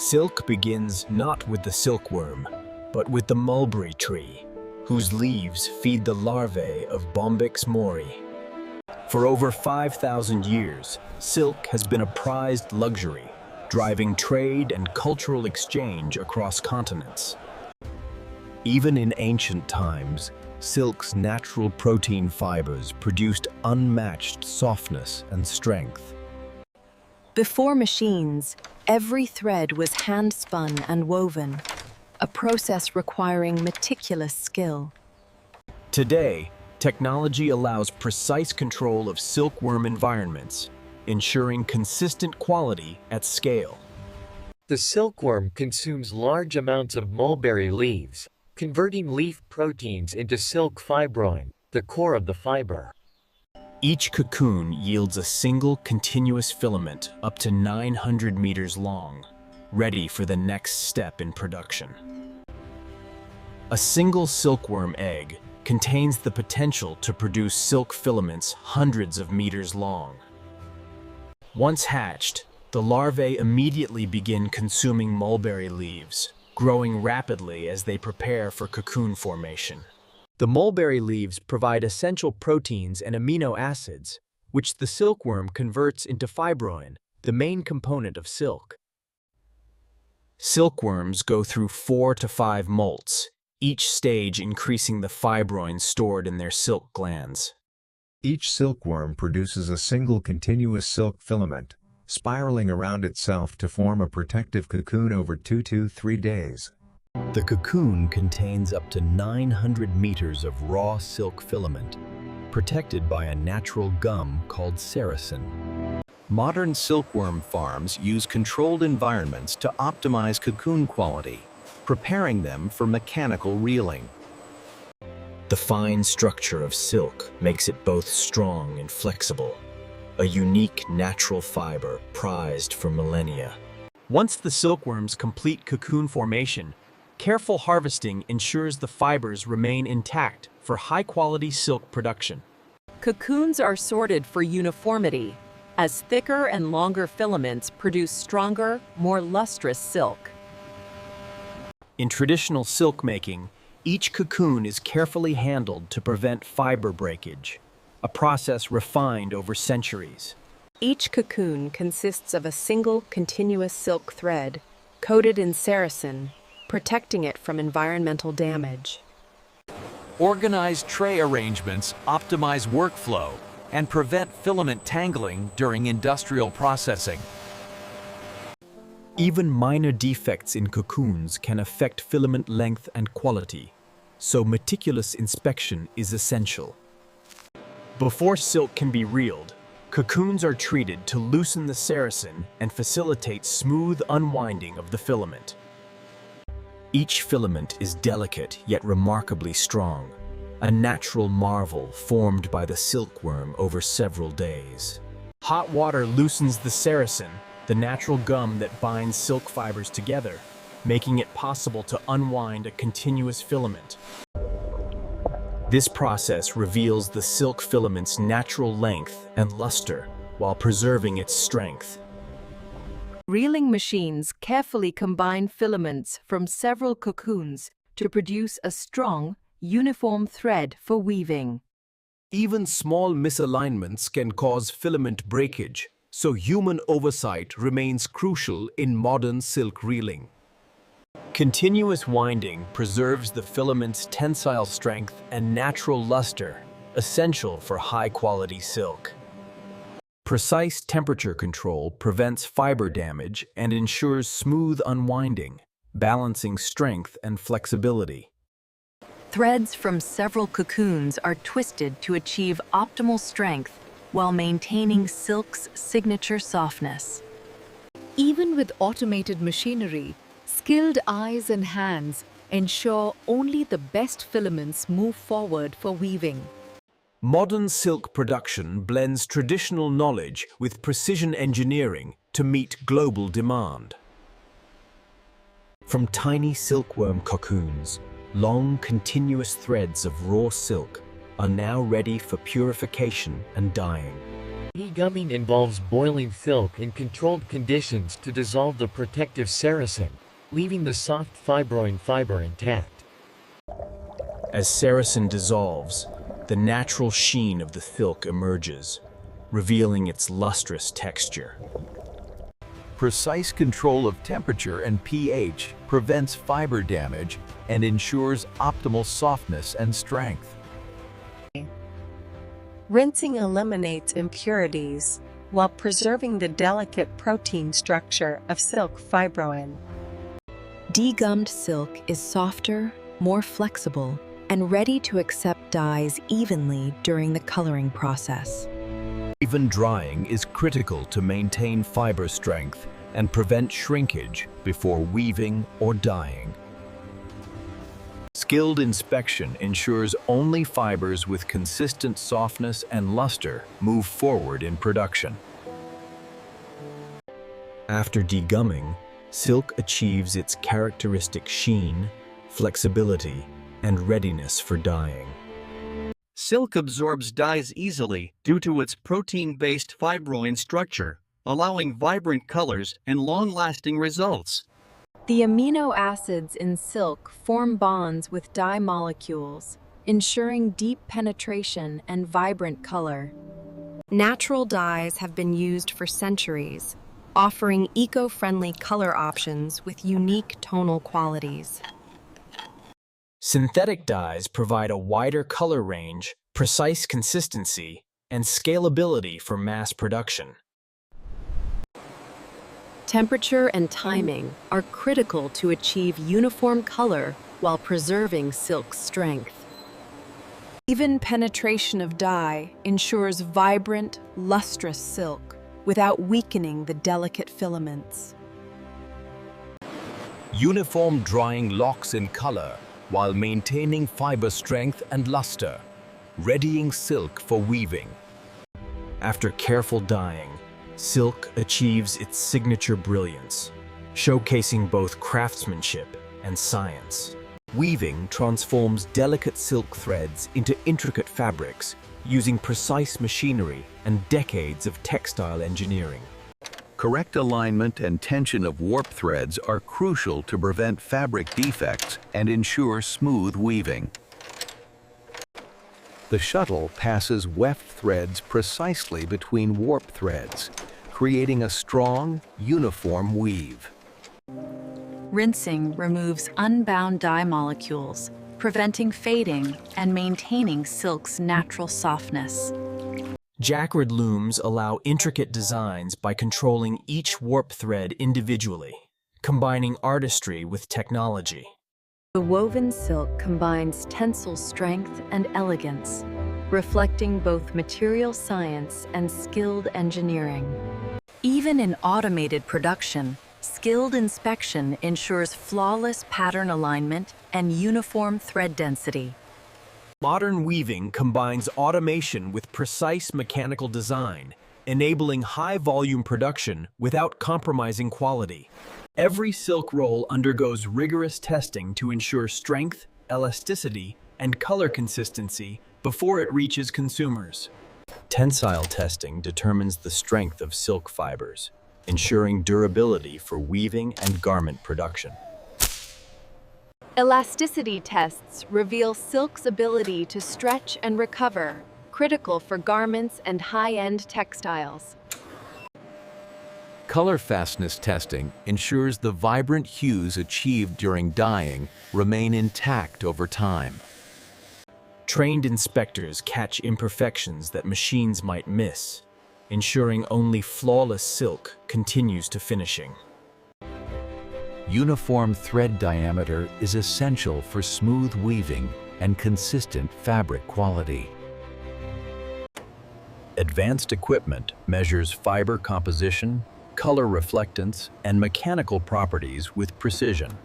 Silk begins not with the silkworm, but with the mulberry tree, whose leaves feed the larvae of Bombyx Mori. For over 5,000 years, silk has been a prized luxury, driving trade and cultural exchange across continents. Even in ancient times, silk's natural protein fibers produced unmatched softness and strength. Before machines, every thread was hand-spun and woven, a process requiring meticulous skill. Today, technology allows precise control of silkworm environments, ensuring consistent quality at scale. The silkworm consumes large amounts of mulberry leaves, converting leaf proteins into silk fibroin, the core of the fiber. Each cocoon yields a single continuous filament up to 900 meters long, ready for the next step in production. A single silkworm egg contains the potential to produce silk filaments hundreds of meters long. Once hatched, the larvae immediately begin consuming mulberry leaves, growing rapidly as they prepare for cocoon formation. The mulberry leaves provide essential proteins and amino acids, which the silkworm converts into fibroin, the main component of silk. Silkworms go through 4 to 5 molts, each stage increasing the fibroin stored in their silk glands. Each silkworm produces a single continuous silk filament, spiraling around itself to form a protective cocoon over 2 to 3 days. The cocoon contains up to 900 meters of raw silk filament, protected by a natural gum called sericin. Modern silkworm farms use controlled environments to optimize cocoon quality, preparing them for mechanical reeling. The fine structure of silk makes it both strong and flexible, a unique natural fiber prized for millennia. Once the silkworms complete cocoon formation, careful harvesting ensures the fibers remain intact for high-quality silk production. Cocoons are sorted for uniformity, as thicker and longer filaments produce stronger, more lustrous silk. In traditional silk making, each cocoon is carefully handled to prevent fiber breakage, a process refined over centuries. Each cocoon consists of a single continuous silk thread, coated in sericin, protecting it from environmental damage. Organized tray arrangements optimize workflow and prevent filament tangling during industrial processing. Even minor defects in cocoons can affect filament length and quality, so meticulous inspection is essential. Before silk can be reeled, cocoons are treated to loosen the sericin and facilitate smooth unwinding of the filament. Each filament is delicate yet remarkably strong, a natural marvel formed by the silkworm over several days. Hot water loosens the sericin, the natural gum that binds silk fibers together, making it possible to unwind a continuous filament. This process reveals the silk filament's natural length and luster while preserving its strength. Reeling machines carefully combine filaments from several cocoons to produce a strong, uniform thread for weaving. Even small misalignments can cause filament breakage, so human oversight remains crucial in modern silk reeling. Continuous winding preserves the filament's tensile strength and natural luster, essential for high-quality silk. Precise temperature control prevents fiber damage and ensures smooth unwinding, balancing strength and flexibility. Threads from several cocoons are twisted to achieve optimal strength while maintaining silk's signature softness. Even with automated machinery, skilled eyes and hands ensure only the best filaments move forward for weaving. Modern silk production blends traditional knowledge with precision engineering to meet global demand. From tiny silkworm cocoons, long continuous threads of raw silk are now ready for purification and dyeing. Degumming involves boiling silk in controlled conditions to dissolve the protective sericin, leaving the soft fibroin fiber intact. As sericin dissolves, the natural sheen of the silk emerges, revealing its lustrous texture. Precise control of temperature and pH prevents fiber damage and ensures optimal softness and strength. Rinsing eliminates impurities while preserving the delicate protein structure of silk fibroin. Degummed silk is softer, more flexible, and ready to accept dyes evenly during the coloring process. Even drying is critical to maintain fiber strength and prevent shrinkage before weaving or dyeing. Skilled inspection ensures only fibers with consistent softness and luster move forward in production. After degumming, silk achieves its characteristic sheen, flexibility, and readiness for dyeing. Silk absorbs dyes easily due to its protein-based fibroin structure, allowing vibrant colors and long-lasting results. The amino acids in silk form bonds with dye molecules, ensuring deep penetration and vibrant color. Natural dyes have been used for centuries, offering eco-friendly color options with unique tonal qualities. Synthetic dyes provide a wider color range, precise consistency, and scalability for mass production. Temperature and timing are critical to achieve uniform color while preserving silk's strength. Even penetration of dye ensures vibrant, lustrous silk without weakening the delicate filaments. Uniform drying locks in color while maintaining fiber strength and luster, readying silk for weaving. After careful dyeing, silk achieves its signature brilliance, showcasing both craftsmanship and science. Weaving transforms delicate silk threads into intricate fabrics using precise machinery and decades of textile engineering. Correct alignment and tension of warp threads are crucial to prevent fabric defects and ensure smooth weaving. The shuttle passes weft threads precisely between warp threads, creating a strong, uniform weave. Rinsing removes unbound dye molecules, preventing fading and maintaining silk's natural softness. Jacquard looms allow intricate designs by controlling each warp thread individually, combining artistry with technology. The woven silk combines tensile strength and elegance, reflecting both material science and skilled engineering. Even in automated production, skilled inspection ensures flawless pattern alignment and uniform thread density. Modern weaving combines automation with precise mechanical design, enabling high-volume production without compromising quality. Every silk roll undergoes rigorous testing to ensure strength, elasticity, and color consistency before it reaches consumers. Tensile testing determines the strength of silk fibers, ensuring durability for weaving and garment production. Elasticity tests reveal silk's ability to stretch and recover, critical for garments and high-end textiles. Color fastness testing ensures the vibrant hues achieved during dyeing remain intact over time. Trained inspectors catch imperfections that machines might miss, ensuring only flawless silk continues to finishing. Uniform thread diameter is essential for smooth weaving and consistent fabric quality. Advanced equipment measures fiber composition, color reflectance, and mechanical properties with precision.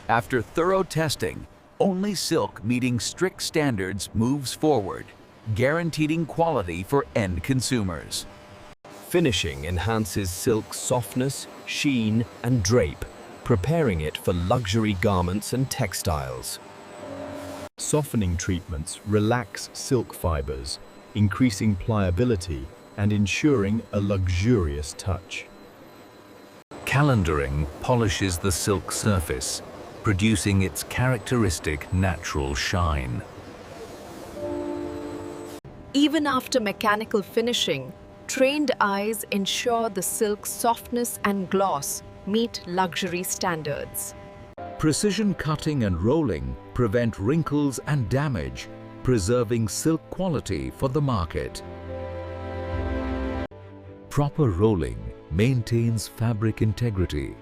After thorough testing, only silk meeting strict standards moves forward, guaranteeing quality for end consumers. Finishing enhances silk's softness, sheen, and drape, preparing it for luxury garments and textiles. Softening treatments relax silk fibers, increasing pliability and ensuring a luxurious touch. Calendaring polishes the silk surface, producing its characteristic natural shine. Even after mechanical finishing, trained eyes ensure the silk's softness and gloss meet luxury standards. Precision cutting and rolling prevent wrinkles and damage, preserving silk quality for the market. Proper rolling maintains fabric integrity,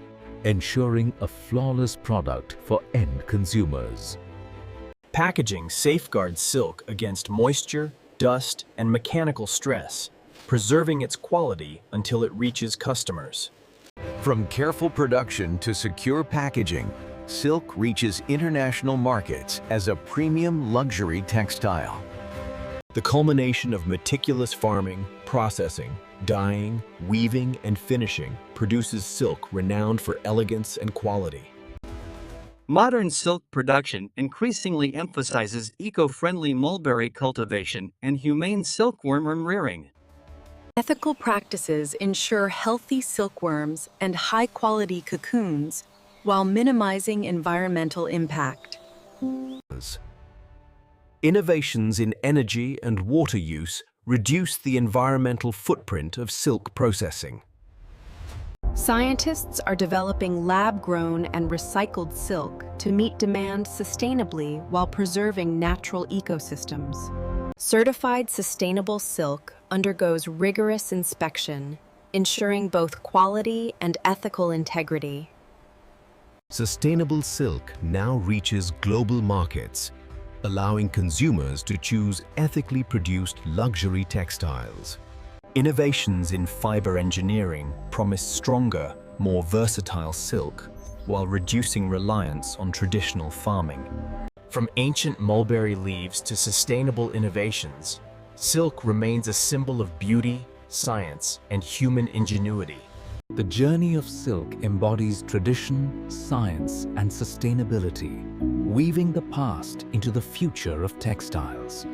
ensuring a flawless product for end consumers. Packaging safeguards silk against moisture, dust, and mechanical stress, preserving its quality until it reaches customers. From careful production to secure packaging, silk reaches international markets as a premium luxury textile. The culmination of meticulous farming, processing, dyeing, weaving, and finishing produces silk renowned for elegance and quality. Modern silk production increasingly emphasizes eco-friendly mulberry cultivation and humane silkworm rearing. Ethical practices ensure healthy silkworms and high-quality cocoons while minimizing environmental impact. Innovations in energy and water use reduce the environmental footprint of silk processing. Scientists are developing lab-grown and recycled silk to meet demand sustainably while preserving natural ecosystems. Certified sustainable silk undergoes rigorous inspection, ensuring both quality and ethical integrity. Sustainable silk now reaches global markets, allowing consumers to choose ethically produced luxury textiles. Innovations in fiber engineering promise stronger, more versatile silk, while reducing reliance on traditional farming. From ancient mulberry leaves to sustainable innovations, silk remains a symbol of beauty, science, and human ingenuity. The journey of silk embodies tradition, science, and sustainability, weaving the past into the future of textiles.